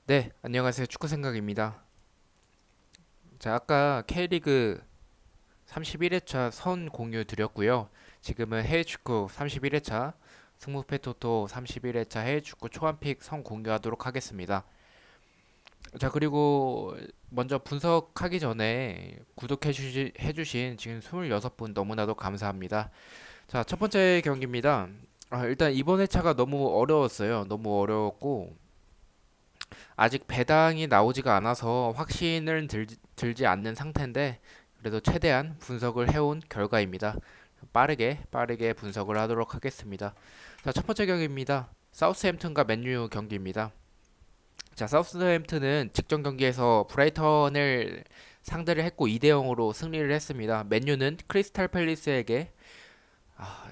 네, 안녕하세요. 축구 생각입니다. 자, 아까 K리그 31회차 선 공유 드렸고요. 지금은 해외 축구 31회차 승무패 토토 31회차 해외 축구 초안픽 선 공유하도록 하겠습니다. 자, 그리고 먼저 분석하기 전에 해주신 지금 26분 너무나도 감사합니다. 자, 첫 번째 경기입니다. 일단 이번 회차가 너무 어려웠어요. 너무 어려웠고 아직 배당이 나오지가 않아서 들지 않는 상태인데 그래도 최대한 분석을 해온 결과입니다. 빠르게 분석을 하도록 하겠습니다. 자, 첫 번째 경기입니다. 사우스햄튼과 맨유 경기입니다. 자, 사우스햄튼은 직전 경기에서 브라이턴을 상대를 했고 2대 0으로 승리를 했습니다. 맨유는 크리스탈 팰리스에게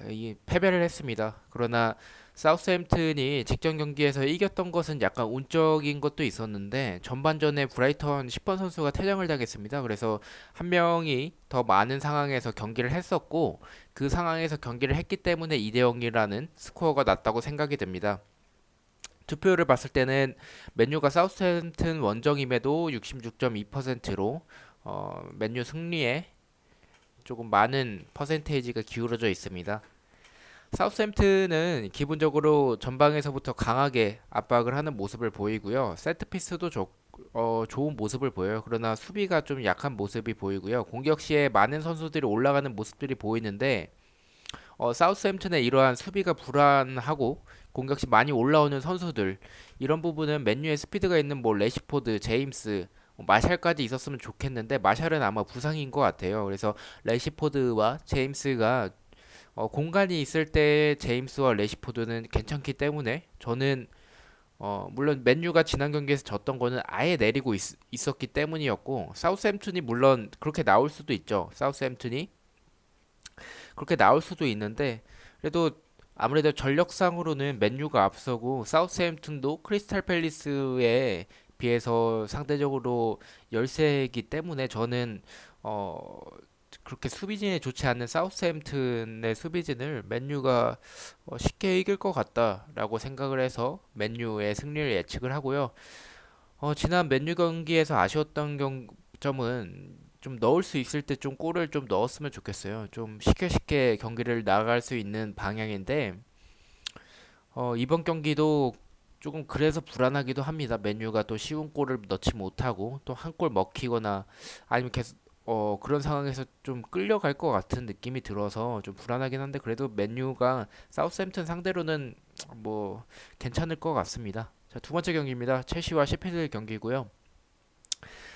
이 패배를 했습니다. 그러나 사우스햄튼이 직전 경기에서 이겼던 것은 약간 운적인 것도 있었는데 전반전에 브라이턴 10번 선수가 퇴장을 당했습니다. 그래서 한 명이 더 많은 상황에서 경기를 했었고 그 상황에서 경기를 했기 때문에 2대 0이라는 스코어가 났다고 생각이 됩니다. 투표율을 봤을 때는 맨유가 사우스햄튼 원정임에도 66.2%로 맨유 승리에 조금 많은 퍼센테이지가 기울어져 있습니다. 사우스햄튼은 기본적으로 전방에서부터 강하게 압박을 하는 모습을 보이고요. 세트피스도 좋은 모습을 보여요. 그러나 수비가 좀 약한 모습이 보이고요. 공격 시에 많은 선수들이 올라가는 모습들이 보이는데 사우스햄튼의 이러한 수비가 불안하고 공격 시 많이 올라오는 선수들 이런 부분은 맨유의 스피드가 있는 뭐 레시포드, 제임스 마샬까지 있었으면 좋겠는데 마샬은 아마 부상인 것 같아요. 그래서 레시포드와 제임스가 공간이 있을 때 제임스와 레시포드는 괜찮기 때문에 저는 물론 맨유가 지난 경기에서 졌던 거는 아예 내리고 있었기 때문이었고 사우스햄튼이 물론 그렇게 나올 수도 있죠. 사우스햄튼이 그렇게 나올 수도 있는데 그래도 아무래도 전력상으로는 맨유가 앞서고 사우스햄튼도 크리스탈 팰리스에 비해서 상대적으로 열세이기 때문에 저는 어 그렇게 수비진이 좋지 않는 사우스햄튼의 수비진을 맨유가 쉽게 이길 것 같다라고 생각을 해서 맨유의 승리를 예측을 하고요. 지난 맨유 경기에서 아쉬웠던 점은 좀 넣을 수 있을 때 좀 골을 좀 넣었으면 좋겠어요. 좀 쉽게 경기를 나갈 수 있는 방향인데 이번 경기도 조금 그래서 불안하기도 합니다. 맨유가 또 쉬운 골을 넣지 못하고 또 한 골 먹히거나 아니면 계속 그런 상황에서 좀 끌려갈 것 같은 느낌이 들어서 좀 불안하긴 한데 그래도 맨유가 사우스햄튼 상대로는 뭐 괜찮을 것 같습니다. 자, 두 번째 경기입니다. 첼시와 셰필드 경기고요.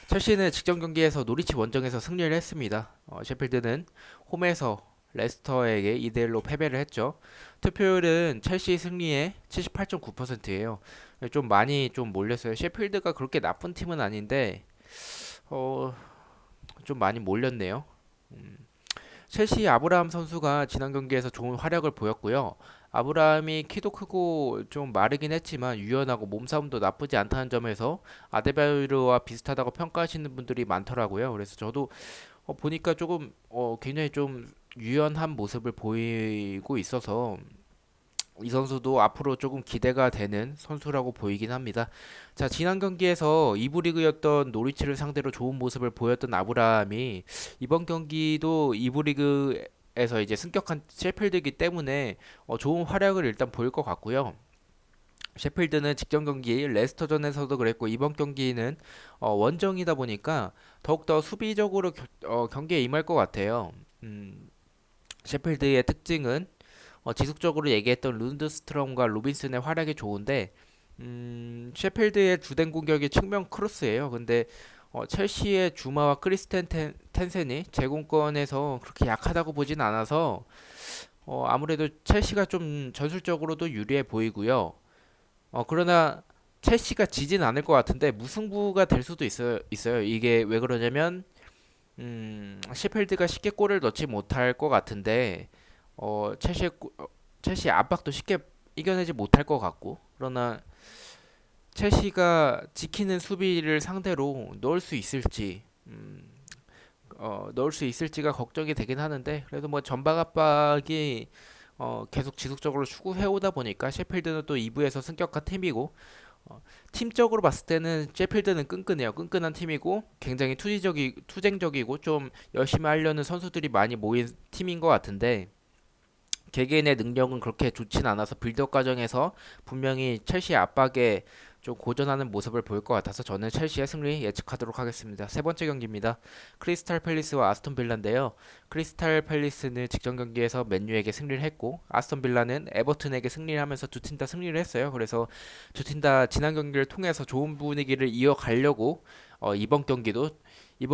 첼시는 직전 경기에서 노리치 원정에서 승리를 했습니다. 셰필드는 홈에서 레스터에게 2대1로 패배를 했죠. 투표율은 첼시 승리의 78.9%예요. 좀 많이 좀 몰렸어요. 셰필드가 그렇게 나쁜 팀은 아닌데 어, 좀 많이 몰렸네요. 첼시 아브라함 선수가 지난 경기에서 좋은 활약을 보였고요. 아브라함이 키도 크고 좀 마르긴 했지만 유연하고 몸싸움도 나쁘지 않다는 점에서 아데바요르와 비슷하다고 평가하시는 분들이 많더라고요. 그래서 저도 보니까 조금 굉장히 좀 유연한 모습을 보이고 있어서 이 선수도 앞으로 조금 기대가 되는 선수라고 보이긴 합니다. 자, 지난 경기에서 2부 리그였던 노리치를 상대로 좋은 모습을 보였던 아브라함이 이번 경기도 2부 리그에서 이제 승격한 셰필드이기 때문에 좋은 활약을 일단 보일 것 같고요. 셰필드는 직전 경기 레스터전에서도 그랬고 이번 경기는 원정이다 보니까 더욱더 수비적으로 경기에 임할 것 같아요. 셰필드의 특징은 지속적으로 얘기했던 룬드스트럼과 로빈슨의 활약이 좋은데 셰필드의 주된 공격이 측면 크로스예요. 근데 첼시의 주마와 텐센이 제공권에서 그렇게 약하다고 보진 않아서 아무래도 첼시가 좀 전술적으로도 유리해 보이고요. 그러나 첼시가 지진 않을 것 같은데 무승부가 될 수도 있어요. 이게 왜 그러냐면 셰필드가 쉽게 골을 넣지 못할 것 같은데 첼시 압박도 쉽게 이겨내지 못할 것 같고 그러나 첼시가 지키는 수비를 상대로 넣을 수 있을지가 걱정이 되긴 하는데 그래도 뭐 전방 압박이 계속 지속적으로 추구해 오다 보니까 셰필드는 또 2부에서 승격한 팀이고 팀적으로 봤을 때는 셰필드는 끈끈해요. 끈끈한 팀이고 굉장히 투쟁적이고 좀 열심히 하려는 선수들이 많이 모인 팀인 것 같은데 개개인의 능력은 그렇게 좋진 않아서 빌드업 과정에서 분명히 첼시의 압박에 좀 고전하는 모습을 보일 것 같아서 저는 첼시의 승리 예측하도록 하겠습니다. 세 번째 경기입니다. 크리스탈 팰리스와 아스톤 빌라인데요. 크리스탈 팰리스는 직전 경기에서 맨유에게 승리를 했고 아스톤 빌라는 에버튼에게 승리를 하면서 두 팀 다 승리를 했어요. 그래서 두 팀 다 지난 경기를 통해서 좋은 분위기를 이어가려고 이번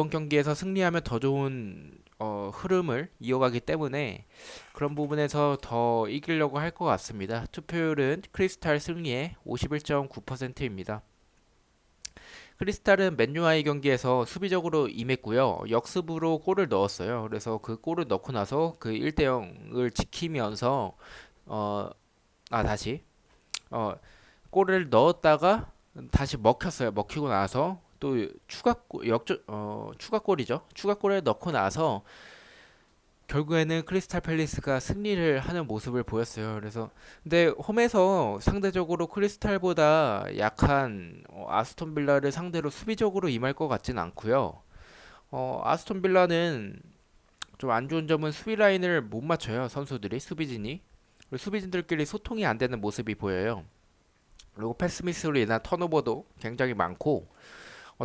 경기에서 승리하면 더 좋은 흐름을 이어가기 때문에 그런 부분에서 더 이기려고 할 것 같습니다. 투표율은 크리스탈 승리의 51.9%입니다. 크리스탈은 맨유와의 경기에서 수비적으로 임했고요. 역습으로 골을 넣었어요. 그래서 그 골을 넣고 나서 그 1대 0을 지키면서 어, 다시 어, 골을 넣었다가 다시 먹혔어요. 먹히고 나서 또 추가골이죠. 추가골을 넣고 나서 결국에는 크리스탈 팰리스가 승리를 하는 모습을 보였어요. 그래서 근데 홈에서 상대적으로 크리스탈보다 약한 아스톤 빌라를 상대로 수비적으로 임할 것 같진 않고요. 아스톤 빌라는 좀 안 좋은 점은 수비 라인을 못 맞춰요. 선수들이 수비진이 그리고 수비진들끼리 소통이 안 되는 모습이 보여요. 그리고 패스 미스로 인한 턴오버도 굉장히 많고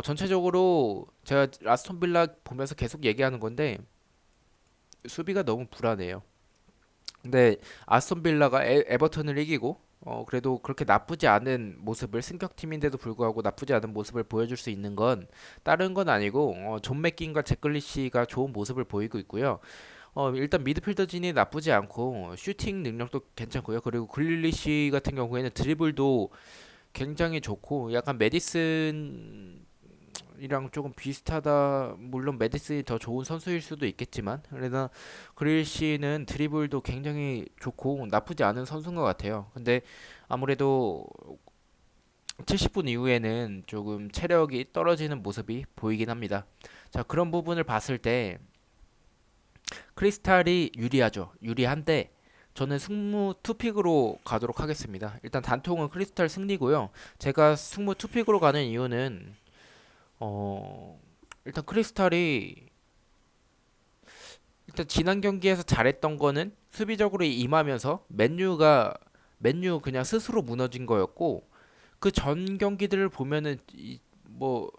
전체적으로 제가 아스톤 빌라 보면서 계속 얘기하는 건데 수비가 너무 불안해요. 근데 아스톤 빌라가 에버턴을 이기고 그래도 그렇게 나쁘지 않은 모습을 승격팀인데도 불구하고 나쁘지 않은 모습을 보여줄 수 있는 건 다른 건 아니고 존 맥긴과 잭글리시가 좋은 모습을 보이고 있고요. 일단 미드필더진이 나쁘지 않고 슈팅 능력도 괜찮고요. 그리고 글릴리시 같은 경우에는 드리블도 굉장히 좋고 약간 메디슨 이랑 조금 비슷하다. 물론 메디슨이 더 좋은 선수일 수도 있겠지만 그러나 그릴시는 드리블도 굉장히 좋고 나쁘지 않은 선수인 것 같아요. 근데 아무래도 70분 이후에는 조금 체력이 떨어지는 모습이 보이긴 합니다. 자, 그런 부분을 봤을 때 크리스탈이 유리하죠. 유리한데 저는 승무 투픽으로 가도록 하겠습니다. 일단 단통은 크리스탈 승리고요. 제가 승무 투픽으로 가는 이유는 어 일단 크리스탈이 일단 지난 경기에서 잘했던 거는 수비적으로 임하면서 맨유 그냥 스스로 무너진 거였고 그 전 경기들을 보면은 뭐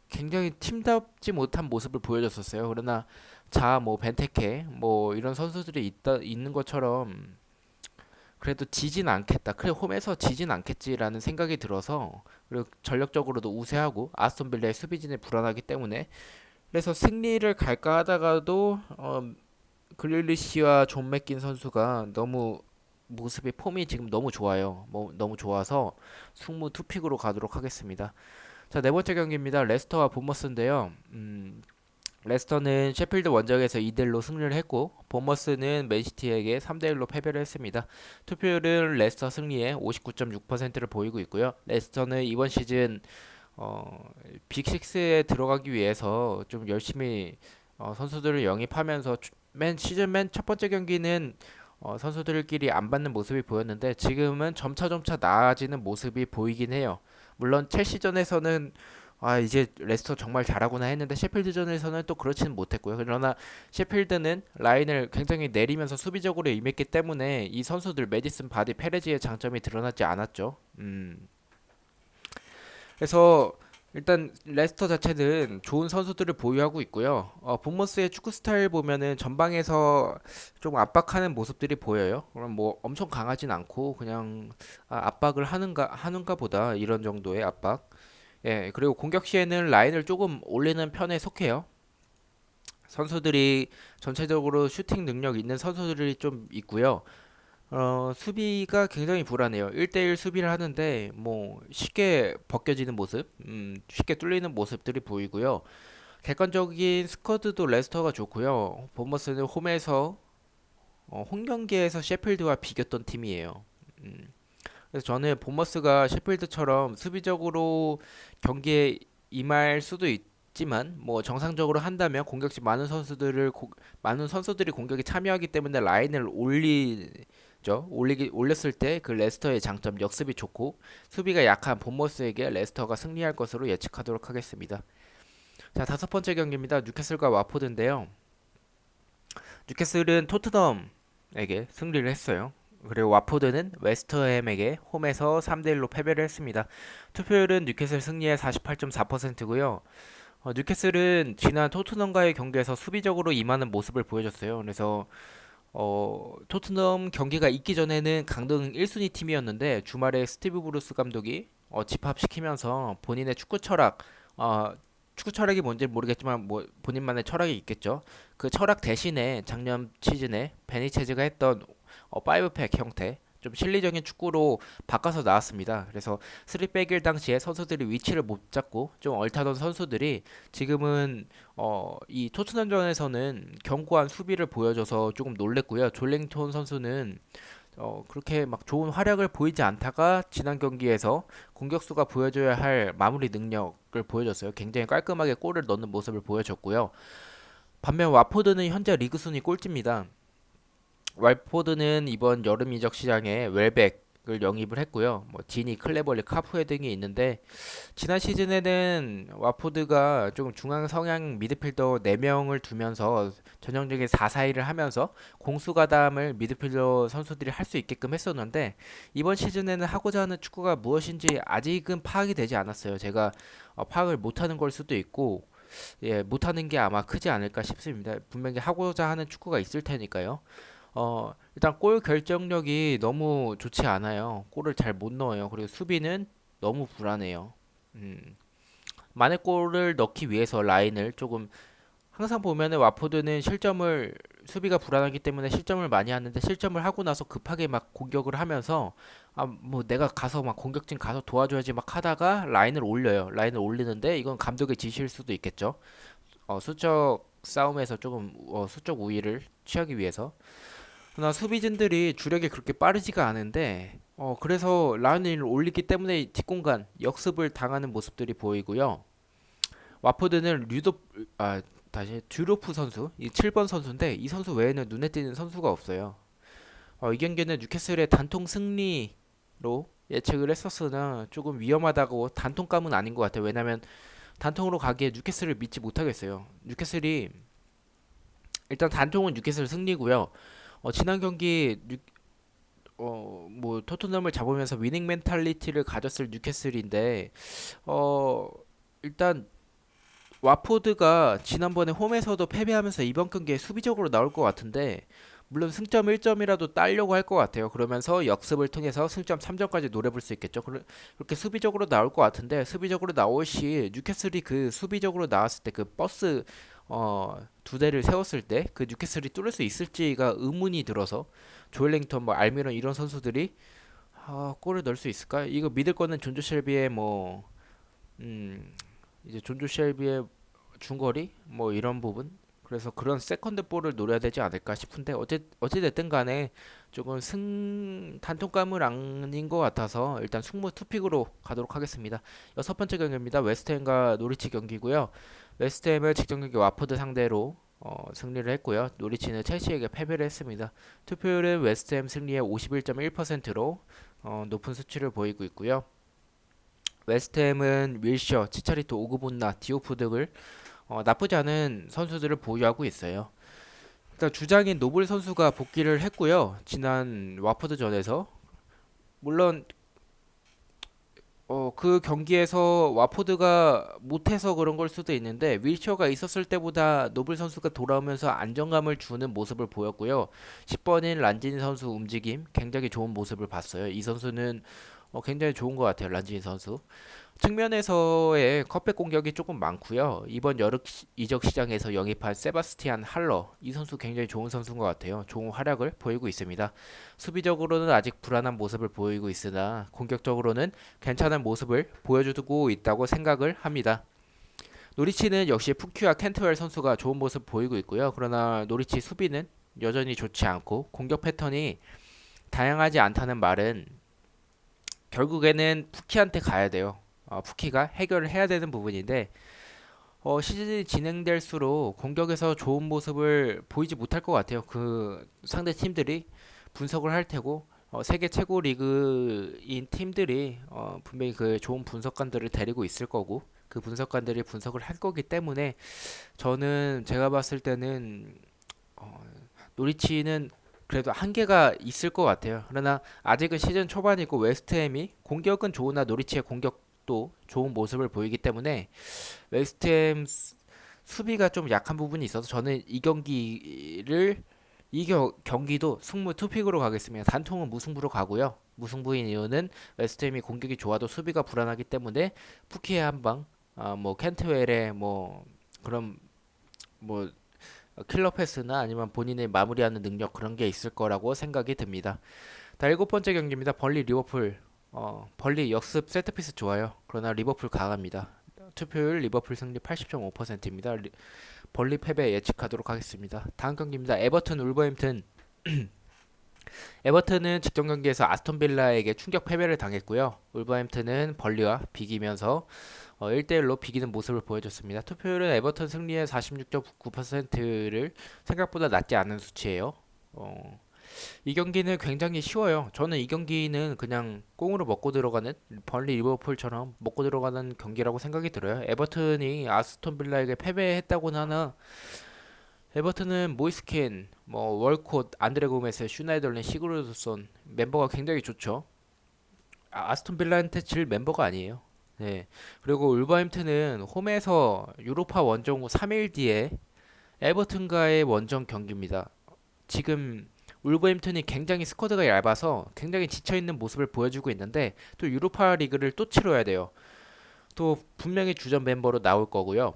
굉장히 팀답지 못한 모습을 보여줬었어요. 그러나 뭐 벤테케 뭐 이런 선수들이 있는 것처럼 그래도 지진 않겠다. 그래 홈에서 지진 않겠지라는 생각이 들어서 그리고 전력적으로도 우세하고 아스톤 빌라의 수비진이 불안하기 때문에 그래서 승리를 갈까 하다가도 그릴리시와 존 맥긴 선수가 너무 모습이 폼이 지금 너무 좋아요. 뭐 너무 좋아서 승무 투픽으로 가도록 하겠습니다. 자, 네 번째 경기입니다. 레스터와 본머스인데요. 레스터는 셰필드 원정에서 2대1로 승리를 했고 본머스는 맨시티에게 3대1로 패배를 했습니다. 투표율은 레스터 승리에 59.6%를 보이고 있고요. 레스터는 이번 시즌 빅6에 들어가기 위해서 좀 열심히 선수들을 영입하면서 맨 첫 번째 경기는 선수들끼리 안 받는 모습이 보였는데 지금은 점차 나아지는 모습이 보이긴 해요. 물론 첼시전에서는 이제 레스터 정말 잘하구나 했는데 셰필드전에서는 또 그렇지는 못했고요. 그러나 셰필드는 라인을 굉장히 내리면서 수비적으로 임했기 때문에 이 선수들 메디슨, 바디, 페레지의 장점이 드러나지 않았죠. 그래서 일단 레스터 자체는 좋은 선수들을 보유하고 있고요. 본머스의 축구 스타일 보면은 전방에서 좀 압박하는 모습들이 보여요. 그럼 뭐 엄청 강하진 않고 그냥 압박을 하는가 보다 이런 정도의 압박. 예, 그리고 공격 시에는 라인을 조금 올리는 편에 속해요. 선수들이 전체적으로 슈팅 능력 있는 선수들이 좀 있고요. 수비가 굉장히 불안해요. 1대1 수비를 하는데 뭐 쉽게 벗겨지는 모습, 쉽게 뚫리는 모습들이 보이고요. 객관적인 스쿼드도 레스터가 좋고요. 본머스는 홈 경기에서 셰필드와 비겼던 팀이에요. 음, 그래서 저는 본머스가 셰필드처럼 수비적으로 경기에 임할 수도 있지만 뭐 정상적으로 한다면 공격지 많은 선수들이 공격에 참여하기 때문에 라인을 올리 올렸을 때 그 레스터의 장점 역습이 좋고 수비가 약한 본머스에게 레스터가 승리할 것으로 예측하도록 하겠습니다. 자, 다섯 번째 경기입니다. 뉴캐슬과 와포드인데요. 뉴캐슬은 토트넘에게 승리를 했어요. 그리고 와포드는 웨스트햄에게 홈에서 3대1로 패배를 했습니다. 투표율은 뉴캐슬 승리의 48.4%고요. 뉴캐슬은 지난 토트넘과의 경기에서 수비적으로 임하는 모습을 보여줬어요. 그래서 토트넘 경기가 있기 전에는 강등 1순위 팀이었는데 주말에 스티브 브루스 감독이 집합시키면서 본인의 축구 철학이 뭔지 모르겠지만 뭐 본인만의 철학이 있겠죠. 그 철학 대신에 작년 시즌에 베니체즈가 했던 5팩 형태 좀 실리적인 축구로 바꿔서 나왔습니다. 그래서 3백일 당시에 선수들이 위치를 못 잡고 좀 얼타던 선수들이 지금은 이 토트넘전에서는 견고한 수비를 보여줘서 조금 놀랬고요. 졸링톤 선수는 그렇게 막 좋은 활약을 보이지 않다가 지난 경기에서 공격수가 보여줘야 할 마무리 능력을 보여줬어요. 굉장히 깔끔하게 골을 넣는 모습을 보여줬고요. 반면 와포드는 현재 리그 순위 꼴찌입니다. 왈포드는 이번 여름 이적 시장에 웰백을 영입을 했고요. 뭐 지니, 클레벌리, 카푸에 등이 있는데 지난 시즌에는 와포드가 좀 중앙 성향 미드필더 4명을 두면서 전형적인 4-4-2를 하면서 공수 가담을 미드필더 선수들이 할 수 있게끔 했었는데 이번 시즌에는 하고자 하는 축구가 무엇인지 아직은 파악이 되지 않았어요. 제가 파악을 못하는 걸 수도 있고 못하는 게 아마 크지 않을까 싶습니다. 분명히 하고자 하는 축구가 있을 테니까요. 일단 골 결정력이 너무 좋지 않아요. 골을 잘 못 넣어요. 그리고 수비는 너무 불안해요. 음, 만회 골을 넣기 위해서 라인을 조금 항상 보면은 와포드는 실점을 수비가 불안하기 때문에 실점을 많이 하는데 실점을 하고 나서 급하게 막 공격을 하면서 뭐 내가 가서 막 공격진 가서 도와줘야지 막 하다가 라인을 올려요. 라인을 올리는데 이건 감독의 지시일 수도 있겠죠. 수적 싸움에서 조금 수적 우위를 취하기 위해서 그러나 수비진들이 주력이 그렇게 빠르지가 않은데 그래서 라인을 올리기 때문에 뒷공간 역습을 당하는 모습들이 보이고요. 와포드는 다시 듀로프 선수, 이 7번 선수인데 이 선수 외에는 눈에 띄는 선수가 없어요. 이 경기는 뉴캐슬의 단통 승리로 예측을 했었으나 조금 위험하다고 단통감은 아닌 것 같아요. 왜냐면 단통으로 가기에 뉴캐슬을 믿지 못하겠어요. 뉴캐슬이 일단 단통은 뉴캐슬 승리고요. 지난 경기 뭐 토트넘을 잡으면서 위닝 멘탈리티를 가졌을 뉴캐슬인데 일단 와포드가 지난번에 홈에서도 패배하면서 이번 경기에 수비적으로 나올 것 같은데 물론 승점 1점이라도 따려고 할 것 같아요. 그러면서 역습을 통해서 승점 3점까지 노려볼 수 있겠죠. 그렇게 수비적으로 나올 것 같은데 수비적으로 나올 시 뉴캐슬이 그 수비적으로 나왔을 때 그 버스 2대를 세웠을 때 그 뉴캐슬이 뚫을 수 있을지가 의문이 들어서 조엘링턴 뭐 알미론 이런 선수들이 골을 넣을 수 있을까? 이거 믿을 거는 존조 쉘비의 이제 존조 쉘비의 중거리 뭐 이런 부분 그래서 그런 세컨드 볼을 노려야 되지 않을까 싶은데 어찌 됐든 간에 조금 단통감은 아닌 것 같아서 일단 승부 투픽으로 가도록 하겠습니다. 여섯 번째 경기입니다. 웨스트햄과 노리치 경기고요. 웨스트햄은 직전 경기 와포드 상대로 승리를 했고요. 노리치는 첼시에게 패배를 했습니다. 투표율은 웨스트햄 승리의 51.1%로 높은 수치를 보이고 있고요. 웨스트햄은 윌셔, 치차리토, 오그본나, 디오프 등을 나쁘지 않은 선수들을 보유하고 있어요. 일단 주장인 노블 선수가 복귀를 했고요. 지난 와포드전에서 물론 그 경기에서 와포드가 못해서 그런 걸 수도 있는데 윌셔가 있었을 때보다 노블 선수가 돌아오면서 안정감을 주는 모습을 보였고요. 10번인 란지니 선수 움직임 굉장히 좋은 모습을 봤어요. 이 선수는 굉장히 좋은 것 같아요. 란지니 선수. 측면에서의 컵백 공격이 조금 많고요. 이번 여름 이적 시장에서 영입한 세바스티안 할러 이 선수 굉장히 좋은 선수인 것 같아요. 좋은 활약을 보이고 있습니다. 수비적으로는 아직 불안한 모습을 보이고 있으나 공격적으로는 괜찮은 모습을 보여주고 있다고 생각을 합니다. 노리치는 역시 푸큐와 캔트웰 선수가 좋은 모습 보이고 있고요. 그러나 노리치 수비는 여전히 좋지 않고 공격 패턴이 다양하지 않다는 말은 결국에는 푸키한테 가야 돼요. 푸키가 해결을 해야 되는 부분인데 시즌이 진행될수록 공격에서 좋은 모습을 보이지 못할 것 같아요. 그 상대 팀들이 분석을 할 테고 세계 최고 리그인 팀들이 분명히 그 좋은 분석관들을 데리고 있을 거고 그 분석관들이 분석을 할 거기 때문에 저는 제가 봤을 때는 어, 노리치는 그래도 한계가 있을 것 같아요. 그러나 아직은 시즌 초반이고 웨스트햄이 공격은 좋으나 노리치의 공격도 좋은 모습을 보이기 때문에 웨스트햄 수비가 좀 약한 부분이 있어서 저는 경기도 승무 투픽으로 가겠습니다. 단통은 무승부로 가고요. 무승부인 이유는 웨스트햄이 공격이 좋아도 수비가 불안하기 때문에 푸키의 한방, 뭐 캔트웰의 뭐 그런 뭐 킬러 패스나 아니면 본인의 마무리하는 능력 그런 게 있을 거라고 생각이 듭니다. 다 일곱 번째 경기입니다. 벌리 리버풀. 벌리 역습 세트피스 좋아요. 그러나 리버풀 강합니다. 투표율 리버풀 승리 80.5%입니다. 벌리 패배 예측하도록 하겠습니다. 다음 경기입니다. 에버튼 울버햄튼. 에버튼은 직전 경기에서 아스톤 빌라에게 충격 패배를 당했고요. 울버햄튼은 벌리와 비기면서 1대1로 비기는 모습을 보여줬습니다. 투표율은 에버턴 승리의 46.9%를 생각보다 낮지 않은 수치예요. 이 경기는 굉장히 쉬워요. 저는 이 경기는 그냥 꽁으로 먹고 들어가는 벌리 리버풀처럼 먹고 들어가는 경기라고 생각이 들어요. 에버튼이 아스톤 빌라에게 패배했다고는 하나 에버튼은 모이스킨, 뭐 월콧, 안드레 고메스, 슈나이더린, 시그루드손 멤버가 굉장히 좋죠. 아스톤 빌라한테 질 멤버가 아니에요. 네. 그리고 울버햄튼은 홈에서 유로파 원정 후 3일 뒤에 에버튼과의 원정 경기입니다. 지금 울버햄튼이 굉장히 스쿼드가 얇아서 굉장히 지쳐있는 모습을 보여주고 있는데 또 유로파 리그를 또 치러야 돼요. 또 분명히 주전 멤버로 나올 거고요.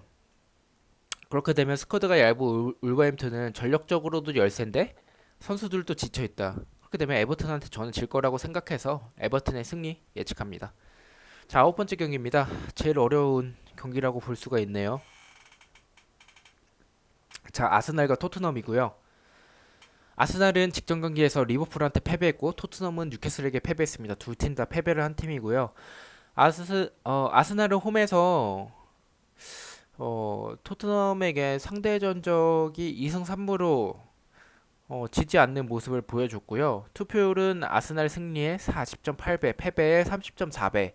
그렇게 되면 스쿼드가 얇은 울버햄튼은 전력적으로도 열세인데 선수들도 지쳐있다. 그렇게 되면 에버튼한테 저는 질 거라고 생각해서 에버튼의 승리 예측합니다. 자, 아홉 번째 경기입니다. 제일 어려운 경기라고 볼 수가 있네요. 자, 아스날과 토트넘이고요. 아스날은 직전 경기에서 리버풀한테 패배했고 토트넘은 뉴캐슬에게 패배했습니다. 두 팀 다 패배를 한 팀이고요. 아스날은 홈에서 토트넘에게 상대 전적이 2승 3무로 지지 않는 모습을 보여줬고요. 투표율은 아스날 승리의 40.8배, 패배의 30.4배.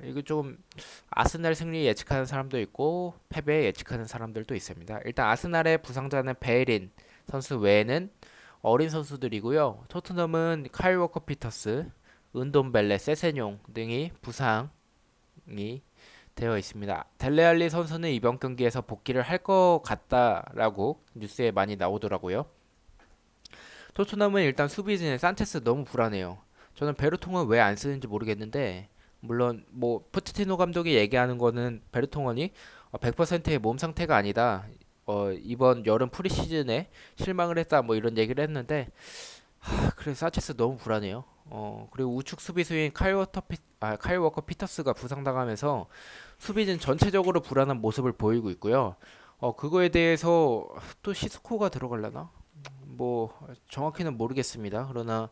이거 좀 아스날 승리 예측하는 사람도 있고 패배 예측하는 사람들도 있습니다. 일단 아스날의 부상자는 베일인 선수 외에는 어린 선수들이고요. 토트넘은 카일 워커 피터스, 은돔벨레, 세세뇽 등이 부상이 되어 있습니다. 델레알리 선수는 이번 경기에서 복귀를 할 것 같다라고 뉴스에 많이 나오더라고요. 토트넘은 일단 수비진의 산체스 너무 불안해요. 저는 베르통은 왜 안 쓰는지 모르겠는데 물론 뭐 포체티노 감독이 얘기하는 거는 베르통원이 100%의 몸 상태가 아니다. 이번 여름 프리시즌에 실망을 했다 뭐 이런 얘기를 했는데 그래 사체스 너무 불안해요. 그리고 우측 수비수인 카일 워커 피터스가 부상당하면서 수비진 전체적으로 불안한 모습을 보이고 있고요. 그거에 대해서 또 시스코가 들어갈라나? 뭐 정확히는 모르겠습니다. 그러나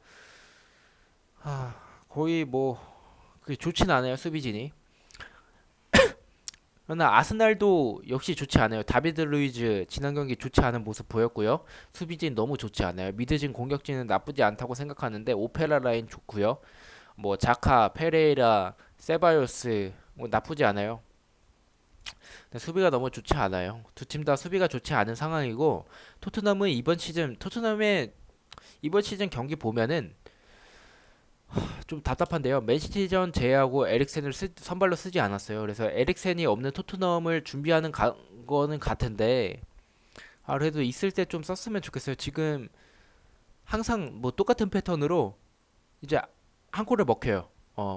거의 뭐 그게 좋진 않아요 수비진이. 그러나 아스날도 역시 좋지 않아요. 다비드 루이즈 지난 경기 좋지 않은 모습 보였고요. 수비진 너무 좋지 않아요. 미드진 공격진은 나쁘지 않다고 생각하는데 오페라 라인 좋고요. 뭐 자카, 페레이라, 세바요스 뭐 나쁘지 않아요. 근데 수비가 너무 좋지 않아요. 두 팀 다 수비가 좋지 않은 상황이고 토트넘의 이번 시즌 경기 보면은 좀 답답한데요. 맨시티전 제외하고 에릭센을 선발로 쓰지 않았어요. 그래서 에릭센이 없는 토트넘을 준비하는 거는 같은데 그래도 있을 때 좀 썼으면 좋겠어요. 지금 항상 뭐 똑같은 패턴으로 이제 한 골을 먹혀요.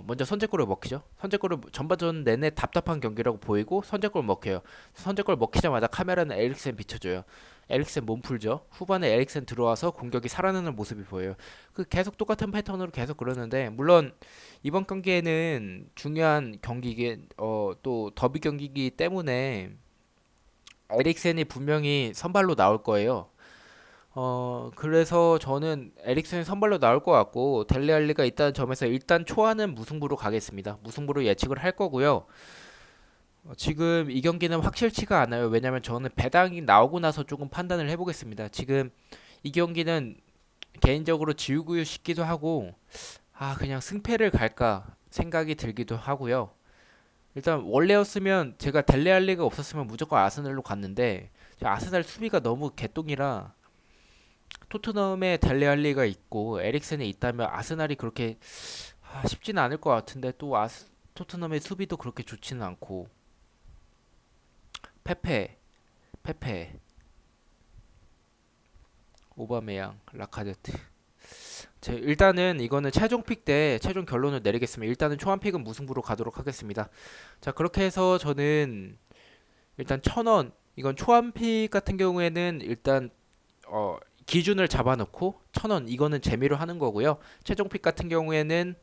먼저 선제골을 먹히죠. 선제골을 전반전 내내 답답한 경기라고 보이고 선제골 먹혀요. 선제골 먹히자마자 카메라는 에릭센 비춰줘요. 에릭센 몸 풀죠. 후반에 에릭센 들어와서 공격이 살아나는 모습이 보여요. 그 계속 똑같은 패턴으로 계속 그러는데 물론 이번 경기에는 중요한 경기기 또 더비 경기이기 때문에 에릭센이 분명히 선발로 나올 거예요. 그래서 저는 에릭슨이 선발로 나올 것 같고 델레알리가 있다는 점에서 일단 초안은 무승부로 가겠습니다. 무승부로 예측을 할 거고요. 지금 이 경기는 확실치가 않아요. 왜냐면 저는 배당이 나오고 나서 조금 판단을 해보겠습니다. 지금 이 경기는 개인적으로 지우고 싶기도 하고 그냥 승패를 갈까 생각이 들기도 하고요. 일단 원래였으면 제가 델레알리가 없었으면 무조건 아스날로 갔는데 아스날 수비가 너무 개똥이라 토트넘에 델레알리가 있고 에릭센이 있다면 아스날이 그렇게 쉽지는 않을 것 같은데 또 토트넘의 수비도 그렇게 좋지는 않고 페페, 페페, 오바메양, 라카제트. 일단은 이거는 최종 픽 때 최종 결론을 내리겠습니다. 일단은 초안 픽은 무승부로 가도록 하겠습니다. 자, 그렇게 해서 저는 일단 1,000원, 이건 초안 픽 같은 경우에는 일단 기준을 잡아놓고 1,000원, 이거는 재미로 하는 거고요. 최종 픽 같은 경우에는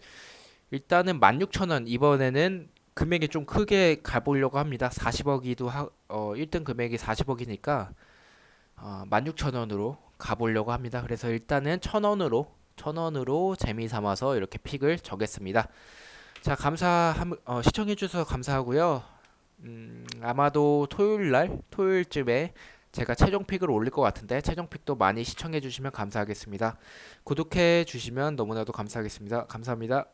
일단은 16,000원, 이번에는 금액이 좀 크게 가보려고 합니다. 40억이도 1등 금액이 40억이니까 16,000원으로 가보려고 합니다. 그래서 일단은 1,000원으로 재미 삼아서 이렇게 픽을 정했습니다. 자, 시청해주셔서 감사하고요. 아마도 토요일쯤에 제가 최종 픽을 올릴 것 같은데 최종 픽도 많이 시청해주시면 감사하겠습니다. 구독해주시면 너무나도 감사하겠습니다. 감사합니다.